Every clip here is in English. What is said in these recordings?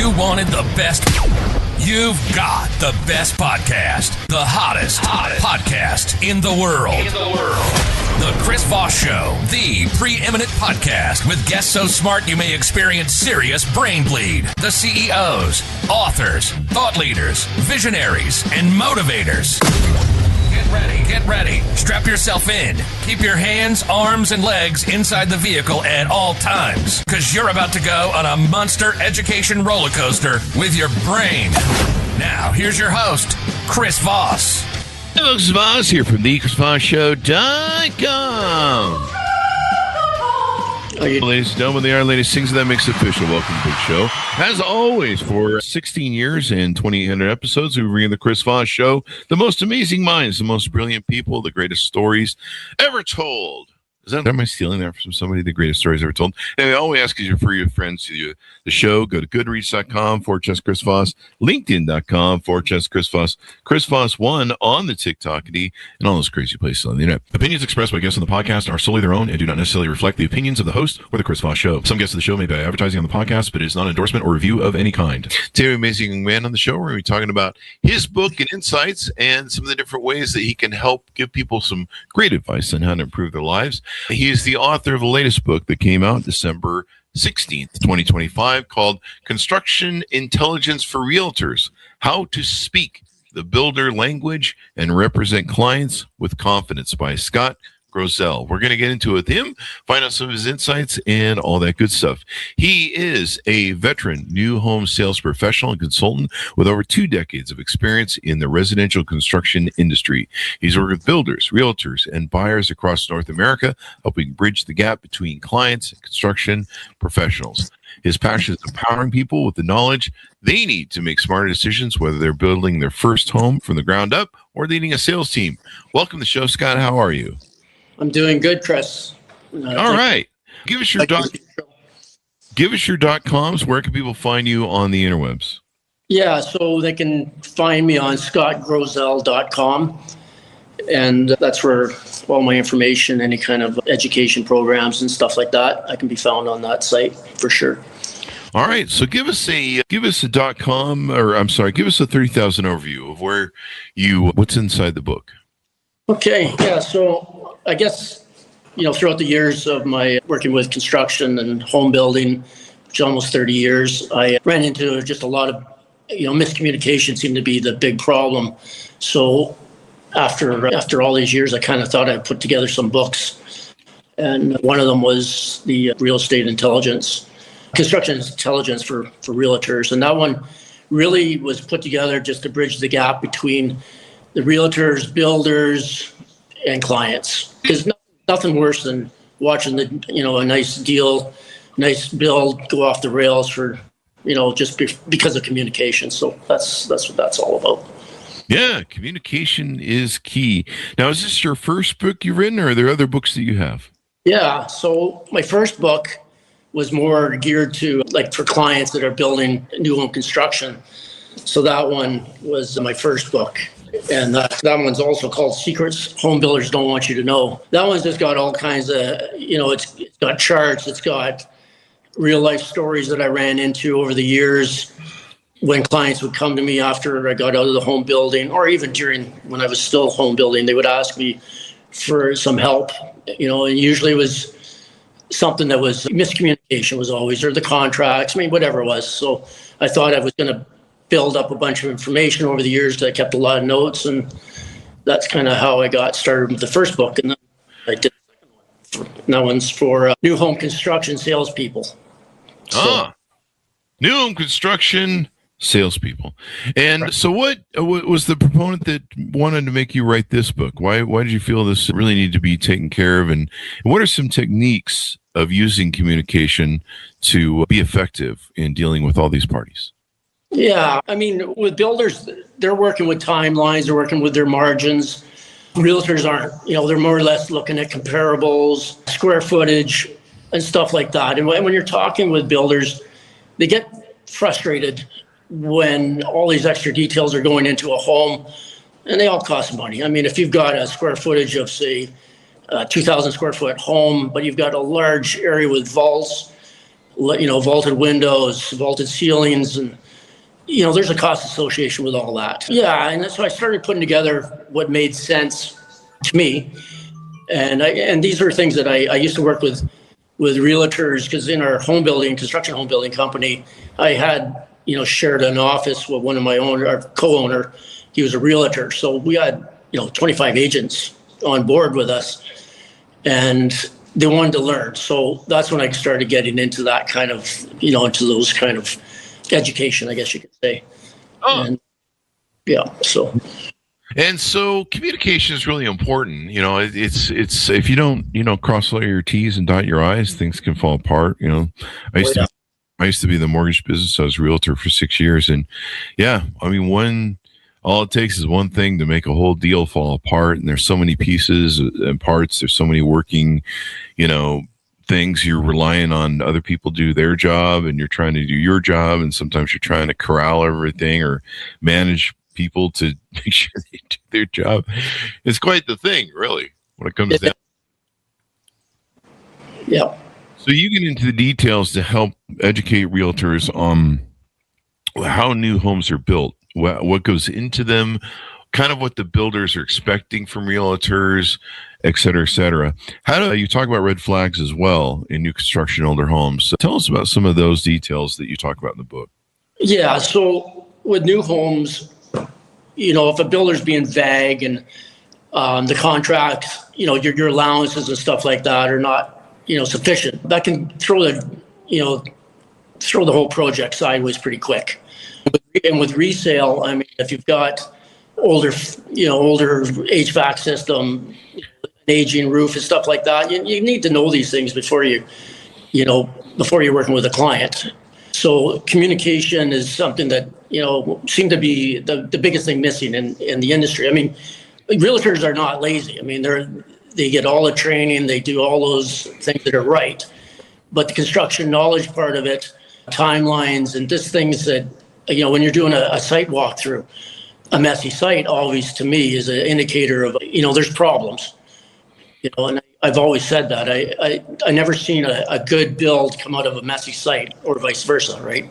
you wanted the best, you've got the best podcast. The hottest podcast in the world. The Chris Voss Show, the preeminent podcast with guests so smart you may experience serious brain bleed. The CEOs, authors, thought leaders, visionaries, and motivators. Get ready. Strap yourself in. Keep your hands, arms, and legs inside the vehicle at all times, because you're about to go on a monster education roller coaster with your brain. Now, here's your host, Chris Voss. Hey folks, Voss here from thechrisvossshow.com. Ladies and gentlemen, the Iron Lady sings that makes it official. Welcome to the show. As always, for 16 years and 2,800 episodes, we bring the Chris Voss Show, the most amazing minds, the most brilliant people, the greatest stories ever told. Am I stealing that from somebody? The greatest stories ever told. And all we ask is you refer your friends to the show. Go to goodreads.com/Chris Voss, LinkedIn.com/Chris Voss, Chris Voss1 on the TikTok and all those crazy places on the internet. Opinions expressed by guests on the podcast are solely their own and do not necessarily reflect the opinions of the host or the Chris Voss Show. Some guests of the show may be advertising on the podcast, but it is not an endorsement or review of any kind. Today, we have an amazing young man on the show. We're going to be talking about his book and insights and some of the different ways that he can help give people some great advice on how to improve their lives. He is the author of the latest book that came out December 16th, 2025, called Construction Intelligence for Realtors: How to Speak the Builder Language and Represent Clients with Confidence, by Scott Grozelle. We're going to get into it with him, find out some of his insights and all that good stuff. He is a veteran new home sales professional and consultant with over 2 decades of experience in the residential construction industry. He's worked with builders, realtors, and buyers across North America, helping bridge the gap between clients and construction professionals. His passion is empowering people with the knowledge they need to make smarter decisions, whether they're building their first home from the ground up or leading a sales team. Welcome to the show, Scott. How are you? I'm doing good, Chris. All right. Give us your .coms. Where can people find you on the interwebs? Yeah, so they can find me on scottgrozelle.com. And that's where all my information, any kind of education programs and stuff like that, I can be found on that site for sure. All right. So give us a .com, or I'm sorry, give us a 30,000 overview of what's inside the book. Okay. Yeah. So I guess, throughout the years of my working with construction and home building, which is almost 30 years, I ran into just a lot of, miscommunication seemed to be the big problem. So after all these years, I kind of thought I'd put together some books. And one of them was the real estate intelligence, construction intelligence for realtors. And that one really was put together just to bridge the gap between the realtors, builders, and clients. Because nothing worse than watching a nice deal, nice build go off the rails for, just because of communication. So that's what that's all about. Yeah, communication is key. Now, is this your first book you've written, or are there other books that you have? Yeah, so my first book was more geared to for clients that are building new home construction. So that one was my first book. And that one's also called Secrets Home Builders Don't Want You to Know. That one's just got all kinds of, it's got charts, it's got real life stories that I ran into over the years when clients would come to me after I got out of the home building, or even during when I was still home building, they would ask me for some help, and usually it was something that was miscommunication was always, or the contracts, whatever it was. So I thought I was going to build up a bunch of information over the years. I kept a lot of notes, and that's kind of how I got started with the first book. And then I did the second one. And that one's for new home construction salespeople. New home construction salespeople. And right. So what was the proponent that wanted to make you write this book? Why did you feel this really needed to be taken care of? And what are some techniques of using communication to be effective in dealing with all these parties? Yeah, with builders, they're working with timelines, they're working with their margins. Realtors aren't, they're more or less looking at comparables, square footage, and stuff like that. And when you're talking with builders, they get frustrated when all these extra details are going into a home, and they all cost money. If you've got a square footage of, say, a 2,000 square foot home, but you've got a large area with vaults, vaulted windows, vaulted ceilings, and there's a cost association with all that. Yeah, and so I started putting together what made sense to me, and these are things that I used to work with realtors, because in our construction home building company, I had shared an office with one of our co-owner. He was a realtor, so we had 25 agents on board with us, and they wanted to learn. So that's when I started getting into that kind of into those kind of education, I guess you could say. Oh. And yeah, so. And so communication is really important. It's if you don't, cross all your T's and dot your I's, things can fall apart. I used to be in the mortgage business. I was a realtor for 6 years, and all it takes is one thing to make a whole deal fall apart. And there's so many pieces and parts. There's so many working, things. You're relying on other people to do their job, and you're trying to do your job. And sometimes you're trying to corral everything or manage people to make sure they do their job. It's quite the thing, really, when it comes down. Yeah. So you get into the details to help educate realtors on how new homes are built, what goes into them, kind of what the builders are expecting from realtors, et cetera, et cetera. How do you talk about red flags as well in new construction, older homes? So tell us about some of those details that you talk about in the book. Yeah. So with new homes, if a builder's being vague and the contract, your allowances and stuff like that are not, sufficient, that can throw the whole project sideways pretty quick. And with resale, if you've got older HVAC system, aging roof and stuff like that, you need to know these things before you're working with a client. So communication is something that, seemed to be the biggest thing missing in the industry. Realtors are not lazy. They get all the training, they do all those things that are right. But the construction knowledge part of it, timelines, and just things that, when you're doing a site walkthrough, a messy site always, to me, is an indicator of, there's problems. And I've always said that. I never seen a good build come out of a messy site, or vice versa, right?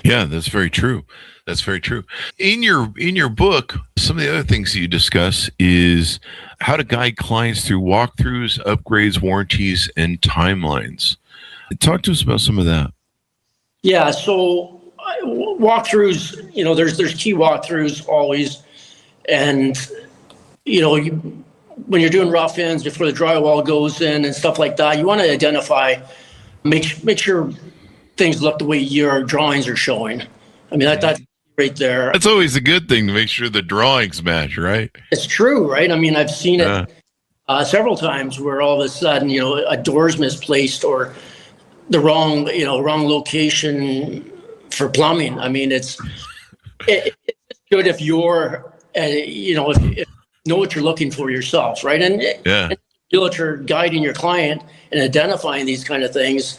Yeah, that's very true. That's very true. In your book, some of the other things that you discuss is how to guide clients through walkthroughs, upgrades, warranties, and timelines. Talk to us about some of that. Yeah, so walkthroughs, there's key walkthroughs always. And, when you're doing rough ends before the drywall goes in and stuff like that, you want to identify, make sure things look the way your drawings are showing. That's right there. That's always a good thing, to make sure the drawings match, right? It's true, right? I've seen it several times where all of a sudden, a door's misplaced or the wrong location for plumbing. It's good if you're, if you know what you're looking for yourself, right? And realtor guiding your client and identifying these kind of things,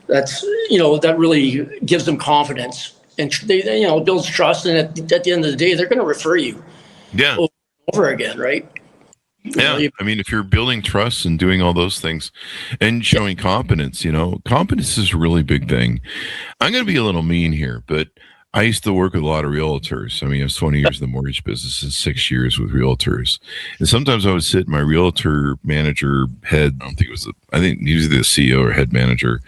that's, that really gives them confidence, and they builds trust. And at the end of the day, they're going to refer you over again, right? Yeah. If you're building trust and doing all those things and showing competence, competence is a really big thing. I'm going to be a little mean here, but I used to work with a lot of realtors. I was 20 years in the mortgage business and 6 years with realtors. And sometimes I would sit in my realtor manager head. I think usually the CEO or head manager.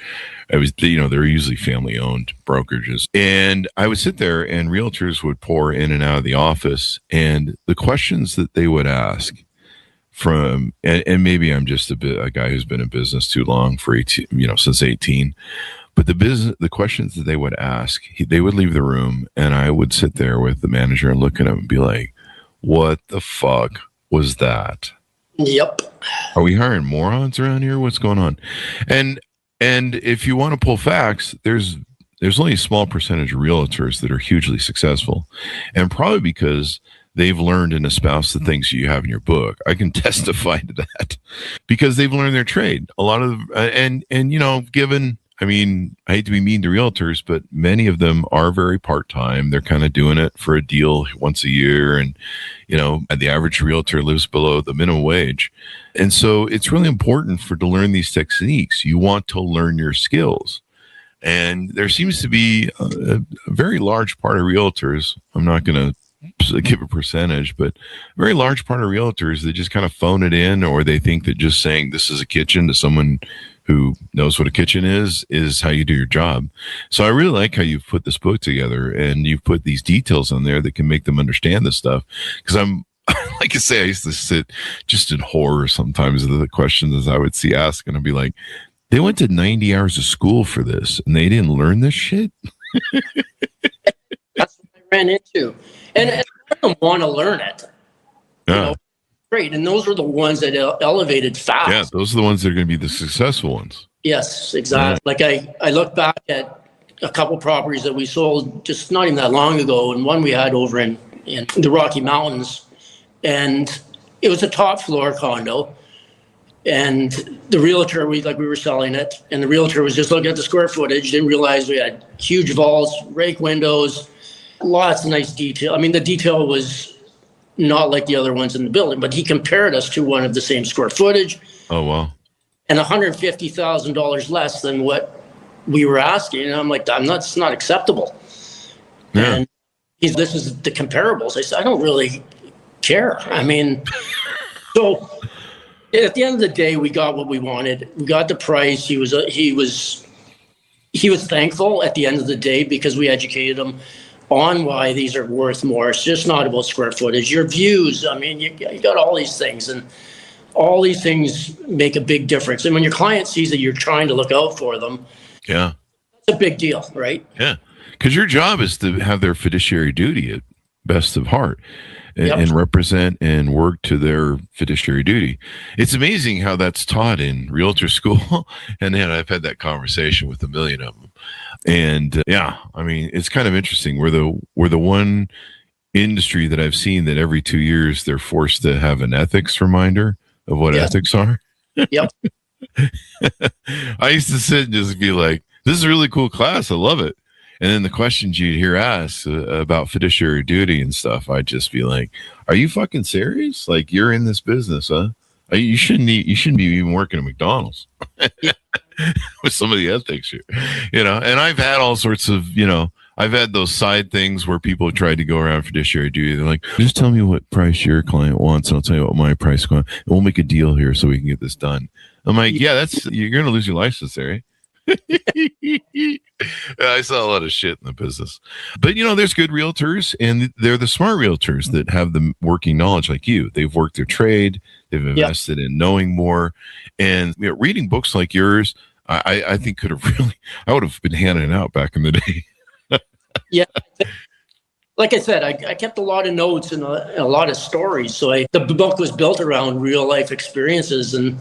They're usually family owned brokerages. And I would sit there and realtors would pour in and out of the office, and the questions that they would ask and maybe I'm just a guy who's been in business too long for 18, since 18. But the questions that they would ask, they would leave the room, and I would sit there with the manager and look at him and be like, "What the fuck was that?" Yep. Are we hiring morons around here? What's going on? And if you want to pull facts, there's only a small percentage of realtors that are hugely successful, and probably because they've learned and espoused the things you have in your book. I can testify to that because they've learned their trade. A lot of given. I hate to be mean to realtors, but many of them are very part-time. They're kind of doing it for a deal once a year. And, the average realtor lives below the minimum wage. And so it's really important to learn these techniques. You want to learn your skills. And there seems to be a very large part of realtors. I'm not going to give a percentage, but a very large part of realtors that just kind of phone it in, or they think that just saying this is a kitchen to someone who knows what a kitchen is how you do your job. So I really like how you've put this book together and you've put these details on there that can make them understand this stuff. Because I'm, like I say, I used to sit just in horror sometimes of the questions I would see asked, and I'd be like, they went to 90 hours of school for this and they didn't learn this shit. That's what I ran into. And I don't want to learn it. Yeah. You know, great. And those were the ones that elevated fast. Yeah, those are the ones that are going to be the successful ones. Yes, exactly. Yeah. Like I look back at a couple properties that we sold just not even that long ago, and one we had over in the Rocky Mountains, and it was a top floor condo. And the realtor, we were selling it, and the realtor was just looking at the square footage, didn't realize we had huge vaults, rake windows, lots of nice detail. I mean, the detail was not like the other ones in the building, but he compared us to one of the same square footage. Oh, wow. And $150,000 less than what we were asking. And I'm like, it's not acceptable. Yeah. And this is the comparables. I said, I don't really care. I mean, so at the end of the day, we got what we wanted. We got the price. He was thankful at the end of the day because we educated him on why these are worth more. It's just not about square footage. Your views, I mean, you got all these things, and all these things make a big difference. And when your client sees that you're trying to look out for them, yeah, it's a big deal, right? Yeah, because your job is to have their fiduciary duty at best of heart. And represent and work to their fiduciary duty. It's amazing how that's taught in realtor school. And then I've had that conversation with a million of them. And I mean, it's kind of interesting. We're the one industry that I've seen that every 2 years they're forced to have an ethics reminder of what ethics are. Yep. I used to sit and just be like, this is a really cool class. I love it. And then the questions you'd hear asked about fiduciary duty and stuff, I'd just be like, "Are you fucking serious? Like, you're in this business, huh? You shouldn't be even working at McDonald's with some of the ethics here, you know." And I've had all sorts of, I've had those side things where people have tried to go around fiduciary duty. They're like, "Just tell me what price your client wants, and I'll tell you what my price is going. And we'll make a deal here so we can get this done." I'm like, "Yeah, you're going to lose your license there." Eh? I saw a lot of shit in the business, but there's good realtors, and they're the smart realtors that have the working knowledge like you. They've worked their trade, they've invested in knowing more, and reading books like yours, I think could have I would have been handing it out back in the day. Yeah. Like I said, I kept a lot of notes and a lot of stories. So the book was built around real life experiences, and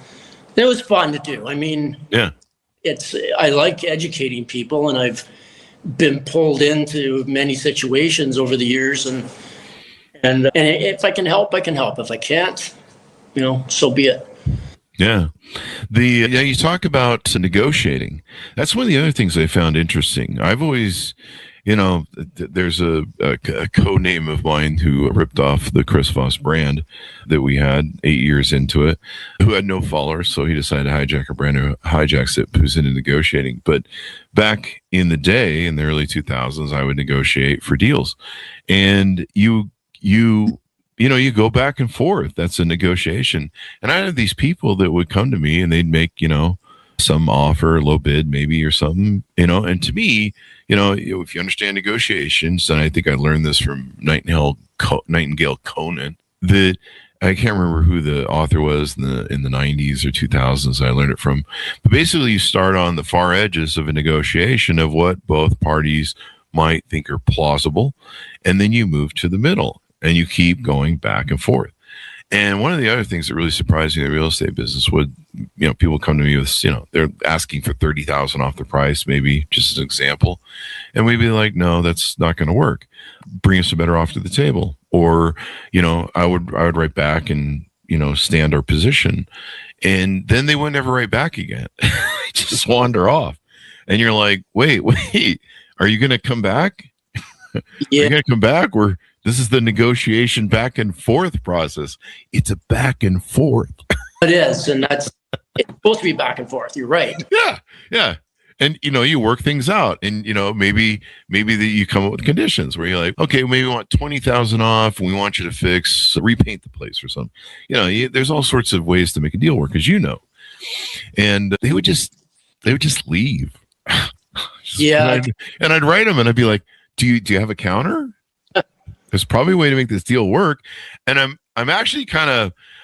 it was fun to do. I mean, yeah. I like educating people, and I've been pulled into many situations over the years, and if I can help, I can help. If I can't, so be it. Yeah. You talk about negotiating. That's one of the other things I found interesting. I've always, there's a code name of mine who ripped off the Chris Voss brand that we had 8 years into it, who had no followers. So he decided to hijack a brand who hijacks it, who's into negotiating. But back in the day, in the early 2000s, I would negotiate for deals, and you go back and forth. That's a negotiation. And I had these people that would come to me and they'd make, some offer, low bid maybe or something, and to me, if you understand negotiations, and I think I learned this from Nightingale Conan, that I can't remember who the author was in the 90s or 2000s. I learned it from, but basically you start on the far edges of a negotiation of what both parties might think are plausible. And then you move to the middle and you keep going back and forth. And one of the other things that really surprised me in the real estate business would, people come to me with, they're asking for $30,000 off the price, maybe just as an example. And we'd be like, no, that's not going to work. Bring us a better offer to the table. Or, I would write back and, stand our position. And then they would never write back again. Just wander off. And you're like, wait, are you going to come back? Yeah. Are you going to come back? This is the negotiation back and forth process. It's a back and forth. It is. And it's supposed to be back and forth. You're right. Yeah. And, you work things out, and, maybe that you come up with conditions where you're like, okay, maybe we want 20,000 off, and we want you to repaint the place or something. There's all sorts of ways to make a deal work, as and they would just leave. Yeah. And I'd write them, and I'd be like, do you have a counter? There's probably a way to make this deal work. And I'm actually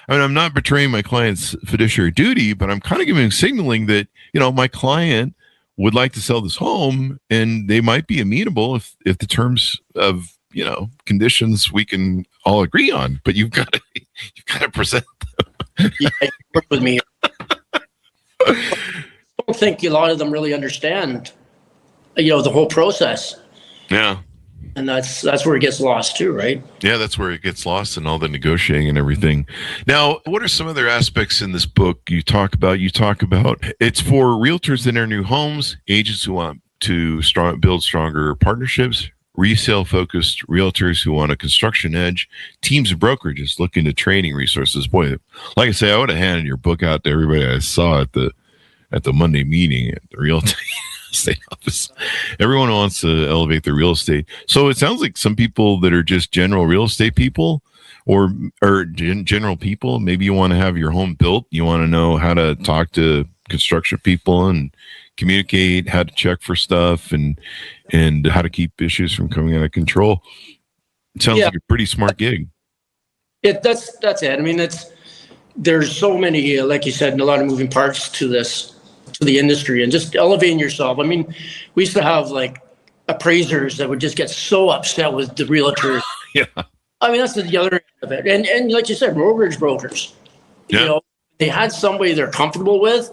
I'm not betraying my client's fiduciary duty, but I'm kind of signaling that, my client would like to sell this home, and they might be amenable if the terms of, conditions we can all agree on, but you've got to present them. Yeah, work with me. I don't think a lot of them really understand, the whole process. Yeah. And that's where it gets lost too, right? Yeah, that's where it gets lost in all the negotiating and everything. Now, what are some other aspects in this book you talk about? It's for realtors in their new homes, agents who want to build stronger partnerships, resale-focused realtors who want a construction edge, teams of brokerages looking to training resources. Boy, like I say, I would have handed your book out to everybody I saw at the Monday meeting at the real estate office. Everyone wants to elevate their real estate. So it sounds like some people that are just general real estate people or general people, maybe you want to have your home built. You want to know how to talk to construction people and communicate, how to check for stuff, and how to keep issues from coming out of control. It sounds like a pretty smart gig. That's it. I mean, there's so many, like you said, and a lot of moving parts to the industry, and just elevating yourself. I mean, we used to have like appraisers that would just get so upset with the realtors. Yeah. I mean, that's the other end of it. And like you said, mortgage brokers, yeah. They had somebody they're comfortable with,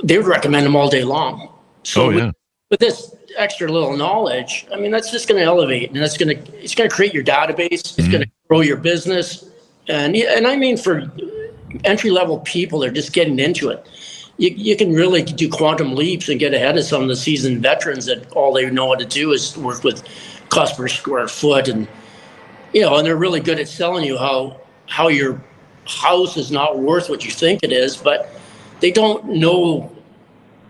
they would recommend them all day long. So with this extra little knowledge, I mean, that's just going to elevate, and it's going to create your database. It's going to grow your business. And I mean, for entry-level people that are just getting into it, you can really do quantum leaps and get ahead of some of the seasoned veterans that all they know how to do is work with cost per square foot, and and they're really good at selling you how your house is not worth what you think it is, but they don't know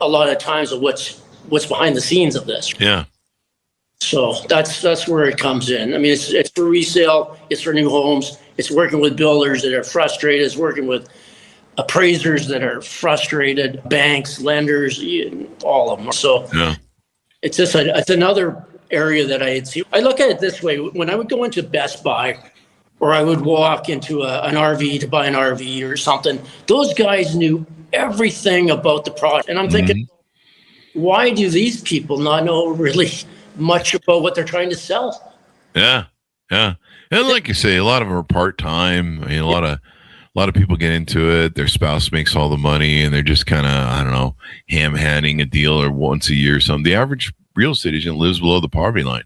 a lot of times of what's behind the scenes of this. Yeah. So that's where it comes in. I mean, it's for resale, it's for new homes, it's working with builders that are frustrated, it's working with appraisers that are frustrated, banks, lenders, all of them. So it's just it's another area that I see. I look at it this way: when I would go into Best Buy, or I would walk into an RV to buy an RV or something, those guys knew everything about the product, and I'm thinking, why do these people not know really much about what they're trying to sell? Yeah, and like you say, a lot of them are part-time. I mean, a lot of people get into it. Their spouse makes all the money, and they're just kind of, I don't know, ham-handing a deal or once a year or something. The average real estate agent lives below the poverty line.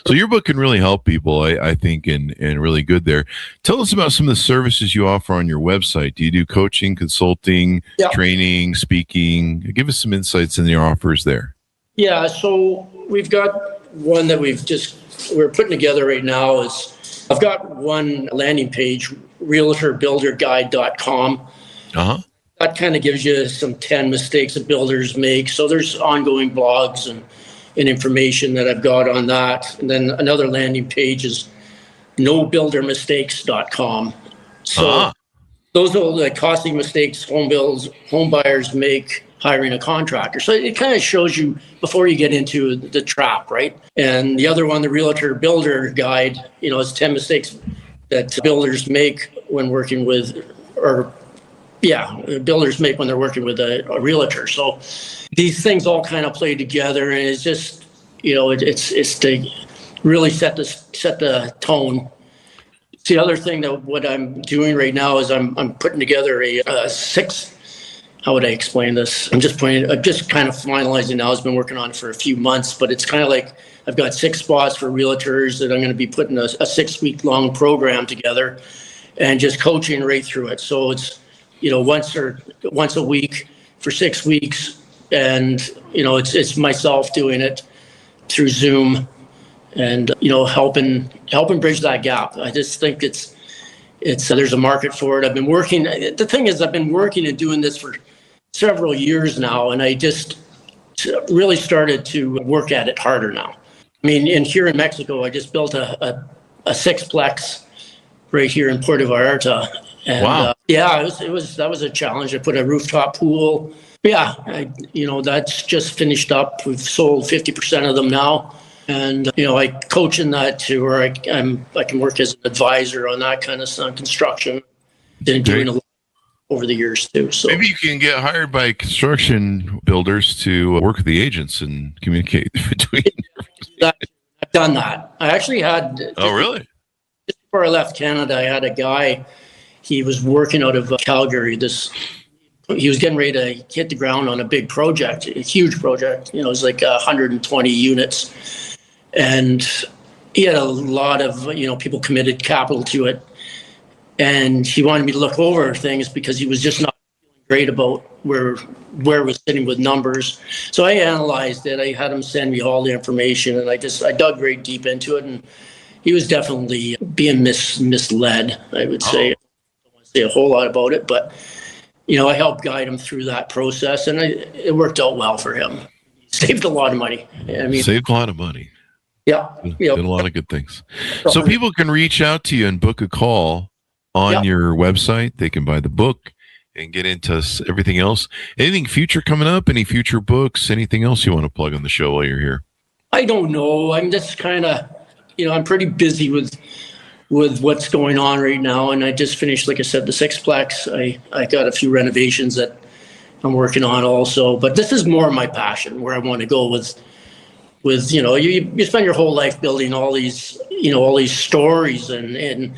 So your book can really help people, I think, and really good there. Tell us about some of the services you offer on your website. Do you do coaching, consulting, training, speaking? Give us some insights in your offers there. Yeah, so we've got one that we're putting together right now. I've got one landing page, realtorbuilderguide.com. That kind of gives you some 10 mistakes that builders make. So there's ongoing blogs and information that I've got on that. And then another landing page is nobuildermistakes.com. So those are the costly mistakes home buyers make hiring a contractor. So it kind of shows you before you get into the trap, right? And the other one, the Realtor Builder Guide, is 10 mistakes that builders make when working with, builders make when they're working with a realtor. So these things all kind of play together, and it's just, it's to really set the tone. The other thing that what I'm doing right now is I'm putting together a 6. How would I explain this? I'm just kind of finalizing now. I've been working on it for a few months, but it's kind of like I've got 6 spots for realtors that I'm going to be putting a 6-week-long program together and just coaching right through it. So it's, once a week for 6 weeks, and it's myself doing it through Zoom, and helping bridge that gap. I just think it's there's a market for it. I've been working. The thing is, I've been working and doing this for several years now, and I just really started to work at it harder now. I mean, here in Mexico, I just built a sixplex right here in Puerto Vallarta. And Wow. that was a challenge. I put a rooftop pool. Yeah, that's just finished up. We've sold 50% of them now. And, I coach in that too, where I can work as an advisor on that kind of stuff, construction. Been doing a lot over the years too. So maybe you can get hired by construction builders to work with the agents and communicate between. I've done that. I actually had. Oh, really? Just before I left Canada, I had a guy. He was working out of Calgary. He was getting ready to hit the ground on a big project, a huge project. It was like 120 units, and he had a lot of people committed capital to it. And he wanted me to look over things because he was just not feeling great about where it was sitting with numbers. So I analyzed it. I had him send me all the information, and I dug very deep into it. And he was definitely being misled, I would say. I don't want to say a whole lot about it, but I helped guide him through that process, and it worked out well for him. He saved a lot of money. Saved a lot of money. Yeah. Did a lot of good things. So people can reach out to you and book a call on your website. They can buy the book and get into everything else. Anything future coming up? Any future books? Anything else you want to plug on the show while you're here? I don't know. I'm just kind of, I'm pretty busy with what's going on right now. And I just finished, like I said, the sixplex. I got a few renovations that I'm working on also. But this is more my passion, where I want to go with you spend your whole life building all these stories and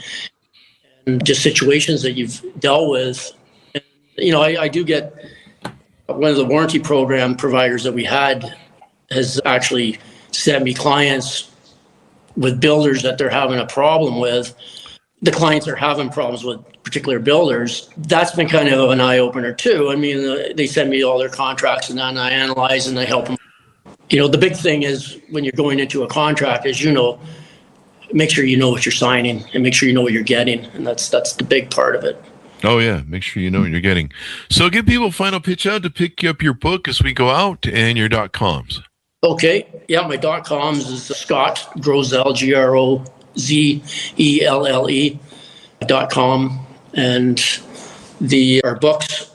just situations that you've dealt with. And, I do get one of the warranty program providers that we had has actually sent me clients with builders that they're having a problem with. The clients are having problems with particular builders. That's been kind of an eye opener too. I mean, they send me all their contracts and then I analyze and I help them. The big thing is when you're going into a contract, as make sure you know what you're signing and make sure you know what you're getting. And that's the big part of it. Oh, yeah. Make sure you know what you're getting. So give people a final pitch out to pick up your book as we go out and your .coms. Okay. Yeah, my .coms is Scott Grozelle, GROZELLE.com. And our books,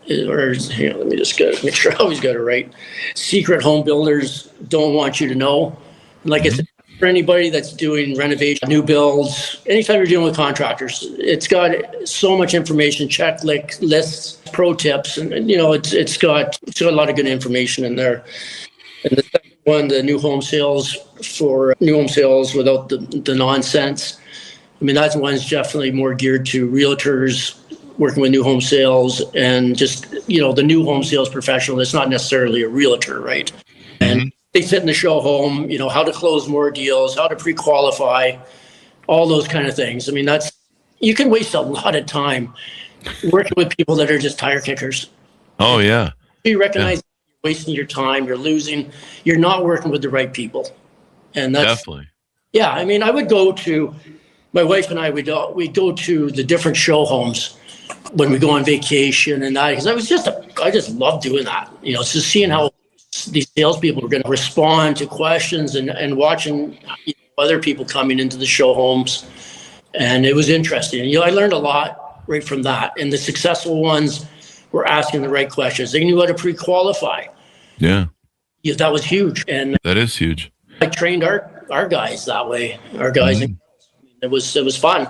let me just make sure I always got it right. Secret Home Builders Don't Want You to Know. Like I said, for anybody that's doing renovation, new builds, anytime you're dealing with contractors, it's got so much information, checklists, pro tips, and it's got a lot of good information in there. And the second one, the new home sales for new home sales without the nonsense. I mean, that one's definitely more geared to realtors working with new home sales and just, the new home sales professional that's not necessarily a realtor, right? And they sit in the show home, how to close more deals, how to pre-qualify, all those kind of things. I mean, you can waste a lot of time working with people that are just tire kickers. Oh, yeah. You recognize you're wasting your time, you're not working with the right people. And that's definitely. Yeah, I mean, I would go to, my wife and I, we'd go to the different show homes when we go on vacation and that, because I just love doing that. Just seeing how these salespeople are going to respond to questions and watching other people coming into the show homes. And it was interesting. I learned a lot right from that. And the successful ones were asking the right questions. They knew how to pre-qualify. Yeah. That was huge. And that is huge. I trained our guys that way, our guys. It was fun.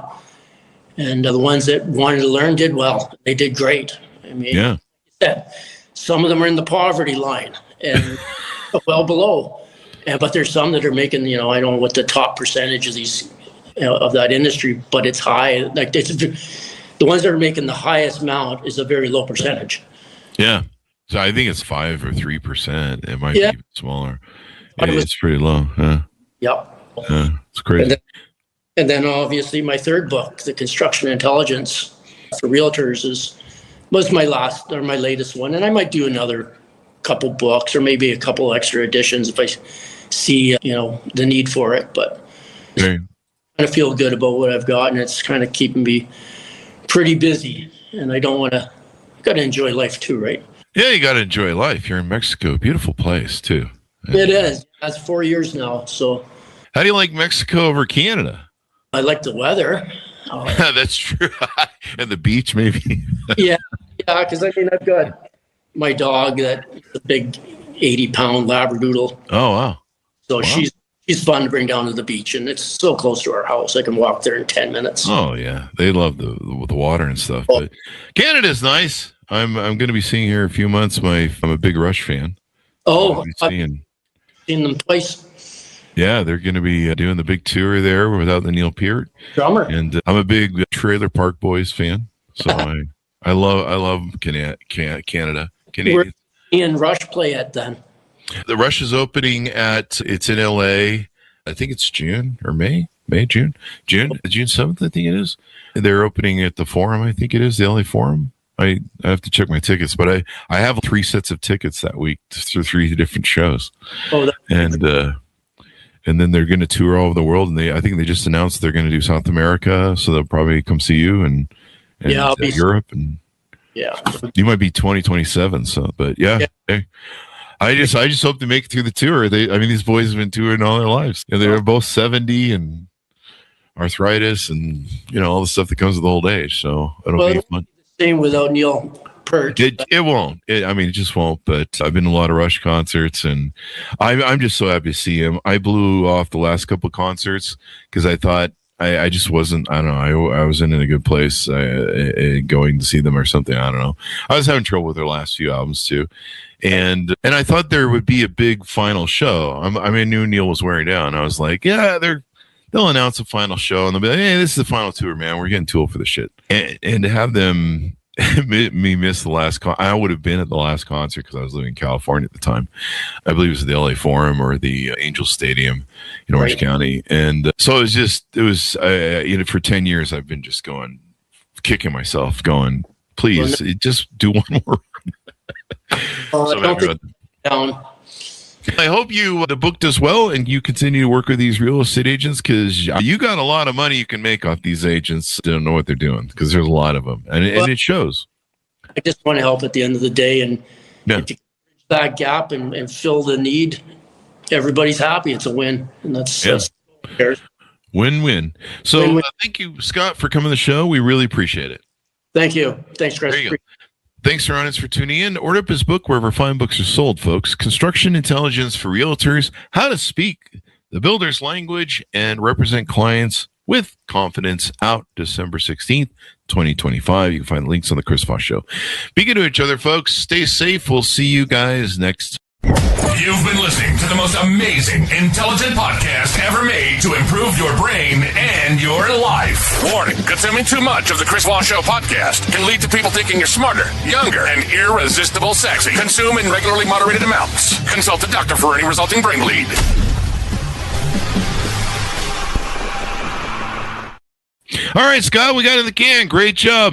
And the ones that wanted to learn did well. They did great. I mean, some of them are in the poverty line and well below. But there's some that are making, I don't know what the top percentage of these, of that industry, but it's high. Like the ones that are making the highest amount is a very low percentage. Yeah. So I think it's 5 or 3%. It might be even smaller. It's pretty low. Yep. It's crazy. And then obviously my third book, The Construction Intelligence for Realtors, was my latest one. And I might do another couple books or maybe a couple extra editions if I see, the need for it. But I kind of feel good about what I've got, and it's kind of keeping me pretty busy. And I got to enjoy life too, right? Yeah, you got to enjoy life. You're in Mexico. Beautiful place, too. It is. That's 4 years now. So How do you like Mexico over Canada? I like the weather. That's true. And the beach, maybe. Yeah. Yeah. Because I mean, I've got my dog that's a big 80-pound Labradoodle. Oh, wow. So she's fun to bring down to the beach, and it's so close to our house. I can walk there in 10 minutes. Oh, yeah. They love the water and stuff. But Canada's nice. I'm going to be seeing here in a few months. I'm a big Rush fan. Oh, I've seen them twice. Yeah, they're going to be doing the big tour there without the Neil Peart. Drummer. And I'm a big Trailer Park Boys fan. So I love Canada. Canadians. Where Ian Rush play at then? The Rush is opening it's in LA. I think it's June or June 7th, I think it is. They're opening at the Forum, I think it is, the LA Forum. I have to check my tickets, but I have 3 sets of tickets that week for 3 different shows. Oh, and then they're going to tour all over the world. And I think they just announced they're going to do South America, so they'll probably come see you and I'll be Europe, and you might be 2027. So, but hey, I just hope to make it through the tour. These boys have been touring all their lives, and they're both 70 and arthritis and all the stuff that comes with old age. So it'll be fun. Same without Neil Peart. It won't. It just won't. But I've been to a lot of Rush concerts, and I'm just so happy to see him. I blew off the last couple of concerts because I thought I just wasn't. I don't know. I wasn't in a good place going to see them or something. I don't know. I was having trouble with their last few albums too, and I thought there would be a big final show. I knew Neil was wearing down. I was like, yeah, they'll announce a final show and they'll be like, hey, this is the final tour, man. We're getting too old for the shit. And to have them me miss the last I would have been at the last concert because I was living in California at the time. I believe it was the LA Forum or the Angel Stadium in Orange County. And so it was for 10 years, I've been just kicking myself going, please just do one more. I hope the book does well and you continue to work with these real estate agents, because you got a lot of money you can make off these agents that don't know what they're doing, because there's a lot of them, and it shows. I just want to help at the end of the day, and if you bridge that gap and fill the need, everybody's happy. It's a win, and that's win-win. So win-win. Thank you, Scott, for coming to the show. We really appreciate it. Thank you. Thanks, Chris. Thanks, our audience, for tuning in. Order up his book wherever fine books are sold, folks. Construction Intelligence for Realtors, How to Speak the Builder's Language and Represent Clients with Confidence, out December 16th, 2025. You can find links on the Chris Voss Show. Be good to each other, folks. Stay safe. We'll see you guys next. You've been listening to the most amazing, intelligent podcast ever made to improve your brain and your life. Warning, consuming too much of the Chris Voss Show podcast can lead to people thinking you're smarter, younger, and irresistible sexy. Consume in regularly moderated amounts. Consult a doctor for any resulting brain bleed. All right, Scott, we got it in the can. Great job.